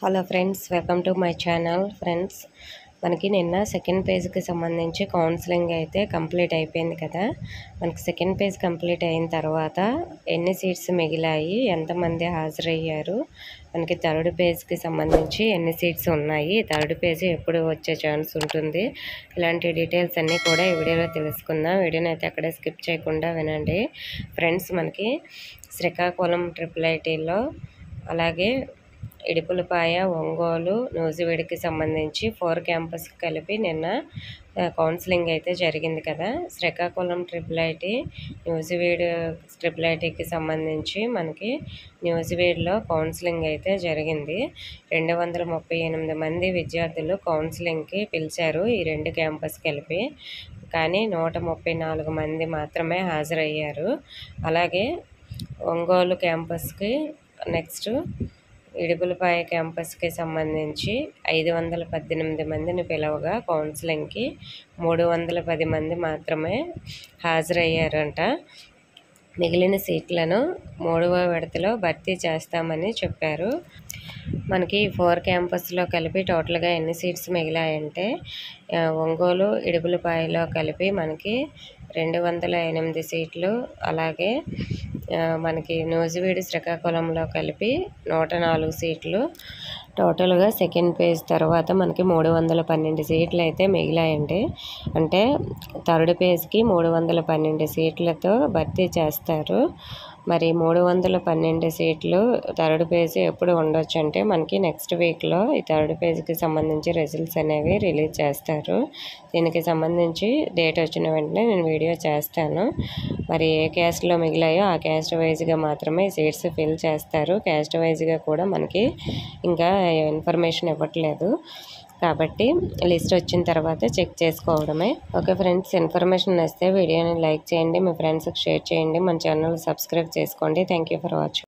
Hello friends, welcome to my channel. Friends, మనకి నిన్న second పేజ్కి సంబంధించి కౌన్సిలింగ్ అయితే కంప్లీట్ అయిపోయింది కదా. మనకి సెకండ్ పేజ్ కంప్లీట్ అయిన తర్వాత ఎన్ని సీట్స్ మిగిలాయి, ఎంతమంది హాజరయ్యారు, మనకి థర్డ్ పేజ్కి సంబంధించి ఎన్ని సీట్స్ ఉన్నాయి, థర్డ్ పేజ్ ఎప్పుడు వచ్చే ఛాన్స్ ఉంటుంది, ఇలాంటి డీటెయిల్స్ అన్నీ కూడా ఈ వీడియోలో తెలుసుకుందాం. వీడియోని అయితే అక్కడే స్కిప్ చేయకుండా వినండి. ఫ్రెండ్స్, మనకి శ్రీకాకుళం IIITలో అలాగే ఇడుపులపాయ, ఒంగోలు, నూజివీడుకి సంబంధించి 4 క్యాంపస్కి కలిపి నిన్న కౌన్సిలింగ్ అయితే జరిగింది కదా. శ్రీకాకుళం IIIT, నూజివీడు IIITకి సంబంధించి మనకి నూజివీడులో కౌన్సిలింగ్ అయితే జరిగింది. 238 మంది విద్యార్థులు కౌన్సిలింగ్కి పిలిచారు ఈ 2 క్యాంపస్ కలిపి. కానీ 134 మంది మాత్రమే హాజరయ్యారు. అలాగే ఒంగోలు క్యాంపస్కి, నెక్స్ట్ ఇడుపులపాయ క్యాంపస్కి సంబంధించి 518 మందిని పిలవగా కౌన్సిలింగ్కి 310 మంది మాత్రమే హాజరయ్యారంట. మిగిలిన సీట్లను 3వ విడతలో భర్తీ చేస్తామని చెప్పారు. మనకి 4 క్యాంపస్లో కలిపి టోటల్గా ఎన్ని సీట్స్ మిగిలాయంటే, ఒంగోలు, ఇడుపులపాయలో కలిపి మనకి 208 సీట్లు, అలాగే మనకి నూజివీడు, శ్రీకాకుళంలో కలిపి 104 సీట్లు. టోటల్గా సెకండ్ పేజ్ తర్వాత మనకి 312 సీట్లు అయితే మిగిలాయండి. అంటే థర్డ్ పేజ్కి 312 సీట్లతో భర్తీ చేస్తారు. మరి 312 సీట్లు థర్డ్ పేజ్ ఎప్పుడు ఉండొచ్చు అంటే, మనకి నెక్స్ట్ వీక్లో ఈ థర్డ్ పేజ్కి సంబంధించి రిజల్ట్స్ అనేవి రిలీజ్ చేస్తారు. దీనికి సంబంధించి డేట్ వచ్చిన వెంటనే నేను వీడియో చేస్తాను. మరి ఏ క్యాస్ట్లో మిగిలాయో ఆ క్యాస్ట్ వైజ్గా మాత్రమే సీట్స్ ఫిల్ చేస్తారు. క్యాస్ట్ వైజ్గా కూడా మనకి ఇంకా ఇన్ఫర్మేషన్ ఇవ్వట్లేదు కాబట్టి లిస్ట్ వచ్చిన తర్వాత చెక్ చేసుకోవడమే. ఓకే ఫ్రెండ్స్, ఇన్ఫర్మేషన్ నచ్చితే వీడియోని లైక్ చేయండి, మీ ఫ్రెండ్స్కి షేర్ చేయండి, మన ఛానల్ సబ్స్క్రైబ్ చేసుకోండి. Thank you for watching.